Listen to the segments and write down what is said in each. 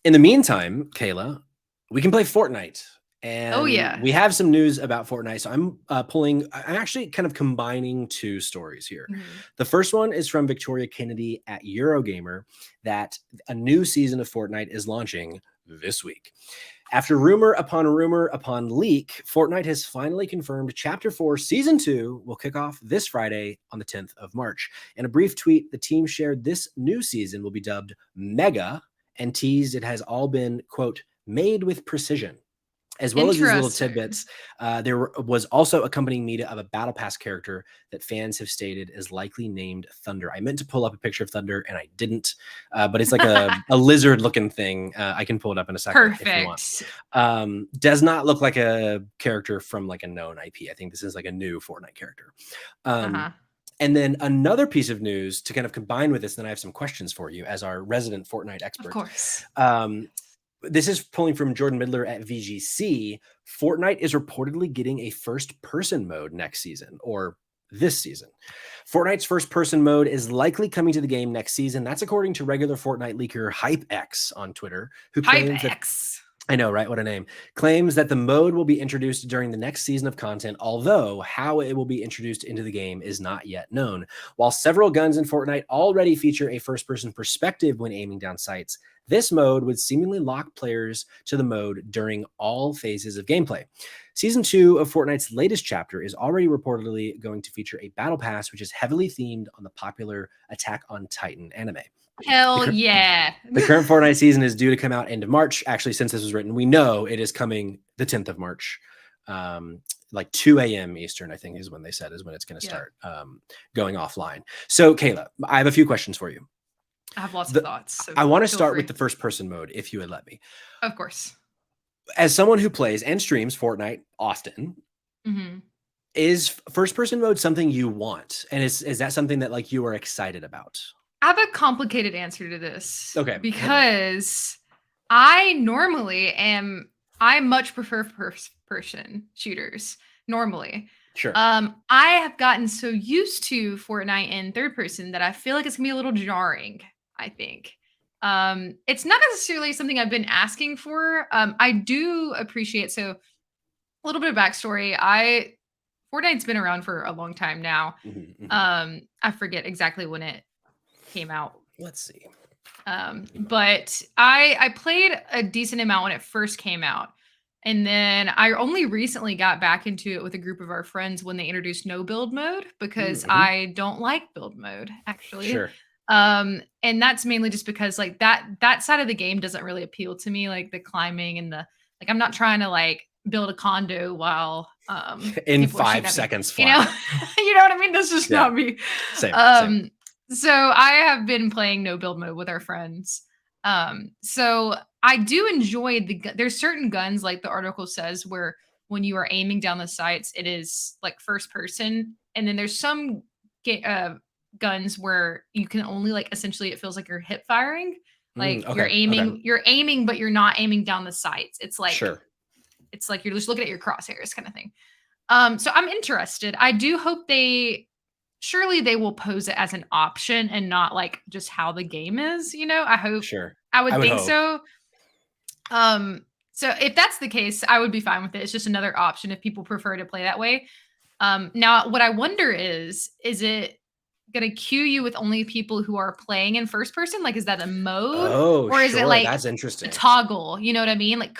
In the meantime, Kayla, we can play Fortnite. Oh, And yeah. we have some news about Fortnite. So I'm actually kind of combining two stories here. Mhm. The first one is from Victoria Kennedy at Eurogamer that a new season of Fortnite is launching this week. After rumor upon leak, Fortnite has finally confirmed Chapter 4 Season 2 will kick off this Friday on the 10th of March. In a brief tweet, the team shared this new season will be dubbed Mega and teased it has all been, quote, made with precision. As well as these little Interesting. tidbits, there was also accompanying media of a Battle Pass character that fans have stated is likely named Thunder. I meant to pull up a picture of Thunder and I didn't, but it's like a lizard-looking thing. I can pull it up in a second if you want. Perfect. Does not look like a character from like a known IP. I think this is like a new Fortnite character. Uh-huh. And then another piece of news to kind of combine with this, then I have some questions for you as our resident Fortnite Of expert. course. This is pulling from Jordan Midler at VGC. Fortnite is reportedly getting a first-person mode next season, or this season. Fortnite's first-person mode is likely coming to the game next season. That's according to regular Fortnite leaker HypeX on Twitter, who claims that HypeX. I know, right? What a name. Claims that the mode will be introduced during the next season of content, although how it will be introduced into the game is not yet known. While several guns in Fortnite already feature a first-person perspective when aiming down sights, this mode would seemingly lock players to the mode during all phases of gameplay. Season 2 of Fortnite's latest chapter is already reportedly going to feature a battle pass, which is heavily themed on the popular Attack on Titan anime. Hell yeah. The current Fortnite season is due to come out end of March. Actually, since this was written, we know it is coming the 10th of March. Like 2 a.m. Eastern, I think is when they said is when it's going to start going offline. So, Kayla, I have a few questions for you. I have lots of thoughts. So I want to feel start free. with the first person mode, if you would let me. Of course. As someone who plays and streams Fortnite often, is first person mode something you want? And is that something that like you are excited about? I have a complicated answer to this. Okay. Because I much prefer first person shooters normally. Sure. I have gotten so used to Fortnite in third person that I feel like it's gonna be a little jarring, I think. It's not necessarily something I've been asking for. I do appreciate, so a little bit of backstory. Fortnite's been around for a long time now. I forget exactly when it came out. Let's see. But I played a decent amount when it first came out. And then I only recently got back into it with a group of our friends when they introduced no build mode because I don't like build mode, actually. Sure. And that's mainly just because like that side of the game doesn't really appeal to me, like the climbing and I'm not trying to like build a condo while in 5 seconds flat. You know what I mean? That's just not me. Same. So I have been playing no build mode with our friends. So I do enjoy there's certain guns, like the article says, where when you are aiming down the sights, it is like first person. And then there's some guns where you can only like, essentially it feels like you're hip firing. Like you're aiming, but you're not aiming down the sights. It's like, it's like you're just looking at your crosshairs kind of thing. So I'm interested. I do hope surely they will pose it as an option and not like just how the game is, I hope. I would think so. So if that's the case, I would be fine with it. It's just another option if people prefer to play that way. Now what I wonder is it going to queue you with only people who are playing in first person? Like, is that a mode? Or is it like that's interesting. A toggle? You know what I mean? Like,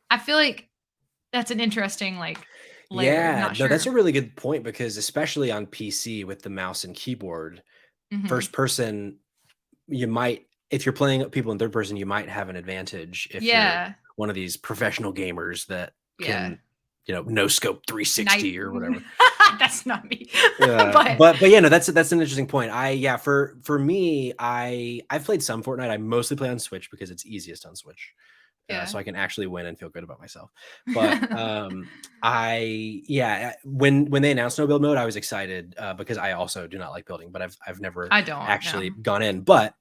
I feel like that's an interesting like layer. Yeah, no, that's a really good point because especially on PC with the mouse and keyboard, first person, if you're playing people in third person, you might have an advantage if you're one of these professional gamers that can, no scope 360 or whatever. That's not me. But yeah, no, that's an interesting point. For me, I've played some Fortnite. I mostly play on Switch because it's easiest on Switch. So I can actually win and feel good about myself. But when they announced no build mode, I was excited because I also do not like building, but I've never actually gone in. But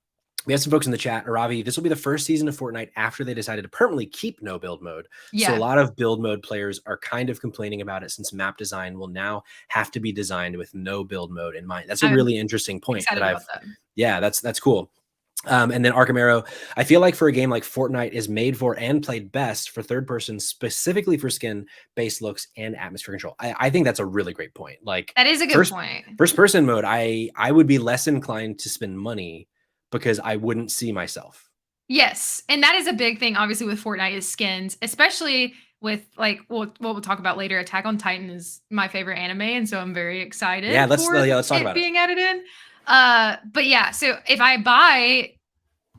we have some folks in the chat. Aravi, this will be the first season of Fortnite after they decided to permanently keep no build mode. So a lot of build mode players are kind of complaining about it since map design will now have to be designed with no build mode in mind. That's a really interesting point. That's cool. And then Arkham Arrow, I feel like for a game like Fortnite is made for and played best for third person, specifically for skin, base looks, and atmosphere control. I think that's a really great point. Like That is a good first point. first person mode, I would be less inclined to spend money because I wouldn't see myself. Yes, and that is a big thing, obviously, with Fortnite is skins, especially with like what we'll talk about later. Attack on Titan is my favorite anime, and so I'm very Yeah, excited for let's talk it about it. being added in. But yeah, so if I buy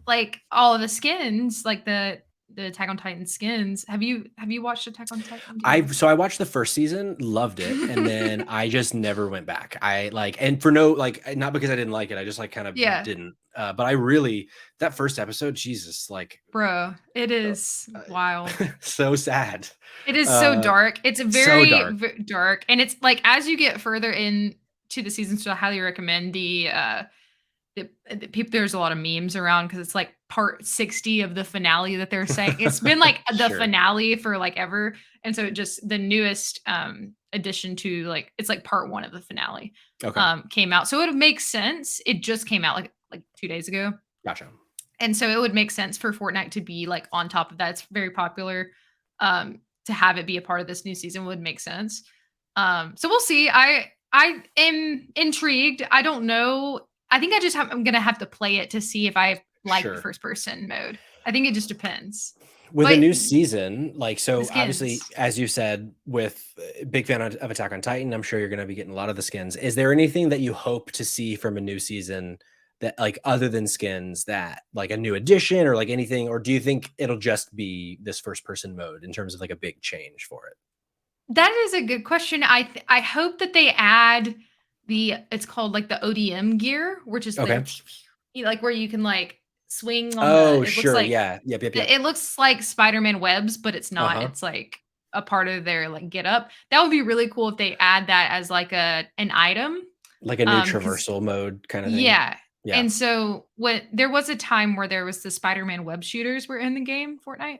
like all of the skins, like the Attack on Titan skins, have you watched Attack on Titan? Do you know? I watched the first season, loved it, and then I just never went back. I like and for no like not because I didn't like it, I just like kind of Yeah, didn't. But I really that first episode, Jesus, like bro, it uh, is wild. so sad. It is so Uh, dark. It's a so very, dark. dark, and it's like as you get further into the seasons, so I highly recommend the people. There's a lot of memes around because it's like part 60 of the finale that they're saying. It's been like the Sure. finale for like ever, and so it just the newest addition to like it's like part one of the finale Okay. came out, so it makes sense. It just came out like 2 days ago. Gotcha. And so it would make sense for Fortnite to be, like, on top of that. It's very popular, to have it be a part of this new season would make sense. So we'll see. I am intrigued. I don't know. I think I'm gonna have to play it to see if I like the Sure. first person mode. I think it just depends. With a But new season, like the so obviously, skins. as you said, with big fan of Attack on Titan, I'm sure you're going to be getting a lot of the skins. Is there anything that you hope to see from a new season that like other than skins that like a new addition or like anything, or do you think it'll just be this first person mode in terms of like a big change for it? That is a good question. I hope that they add it's called, like, the ODM gear, which is Okay. like, where you can, like, swing on Oh, the it looks sure. like Yeah. Yep. Yep. Yep. it looks like Spider-Man webs, but it's not. Uh-huh. It's like a part of their like get up. That would be really cool if they add that as like an item. Like a new Because traversal mode kind of thing. yeah. Yeah. And so what there was a time where there was the Spider-Man web shooters were in the game Fortnite.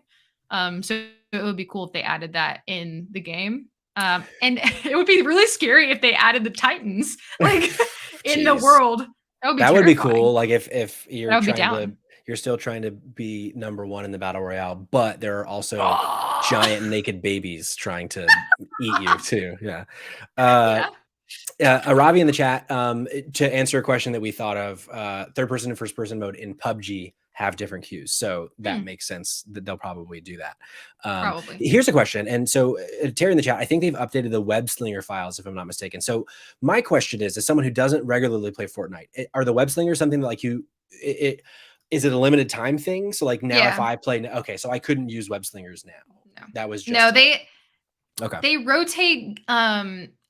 So it would be cool if they added that in the game. And it would be really scary if they added the Titans like in the Jeez. world. That would be That would be terrifying. cool. Like if But I you're would be trying to down. you're still trying to be number one in the battle royale, but there are also Oh. giant naked babies trying to eat you too. Yeah. Uh Yeah. Aravi in the chat, to answer a question that we thought of, third person and first person mode in PUBG have different queues. So that Mm, makes sense that they'll probably do that. probably. Here's a question. And so, Terry in the chat, I think they've updated the web slinger files, if I'm not mistaken. So, my question is, as someone who doesn't regularly play Fortnite, are the web slingers something that like is it a limited time thing? So, like now, if Yeah. I play, okay, so I couldn't use web slingers now. No. That was No, just okay. they rotate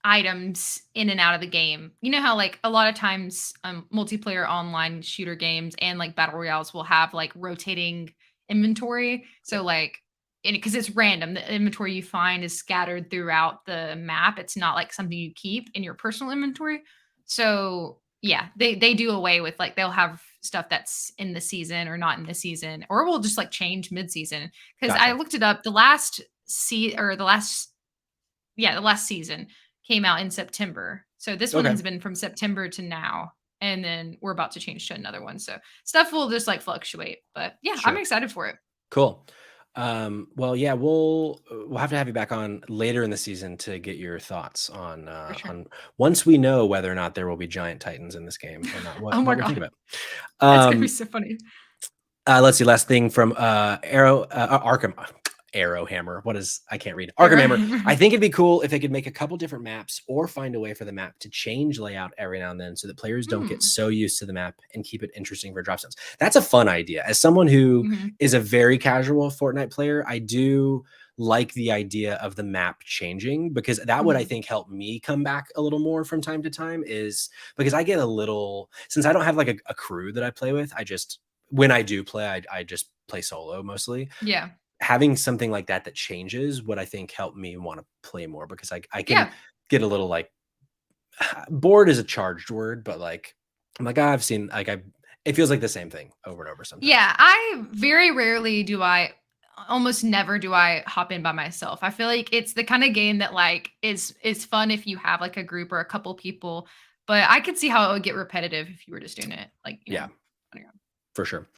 items in and out of the game. You know how like a lot of times multiplayer online shooter games and like battle royales will have like rotating inventory. Yep. So like because it's random, the inventory you find is scattered throughout the map. It's not like something you keep in your personal inventory. So yeah, they do away with like they'll have stuff that's in the season or not in the season, or will just like change mid season. Because I Gotcha. looked it up, the last the last the last season came out in September. So this one Okay. has been from September to now. And then we're about to change to another one. So stuff will just like fluctuate. But yeah, I'm Sure. excited for it. Cool. Well, yeah, we'll have to have you back on later in the season to get your thoughts For sure. on once we know whether or not there will be giant titans in this game or not. Oh my What we think God. about. That's gonna be Um, so funny. let's see. Last thing from Arkham Arrow Hammer. What is I can't read Arkham Hammer. I think it'd be cool if they could make a couple different maps or find a way for the map to change layout every now and then so that players don't get Hmm. so used to the map and keep it interesting for drop zones. That's a fun idea. As someone who Mhm. is a very casual Fortnite player, I do like the idea of the map changing because that would I Mhm. think help me come back a little more from time to time is because I get a little since I don't have like a crew that I play with, I just when I do play, I just play solo mostly. Yeah. Having something like that that changes would I think help me want to play more because I can Yeah. get a little like bored is a charged word, but like I'm like I've seen like I it feels like the same thing over and over sometimes. Yeah. I very rarely do I almost never do I hop in by myself. I feel like it's the kind of game that like is fun if you have like a group or a couple people, but I could see how it would get repetitive if you were just doing it like, Yeah, on your own. for sure.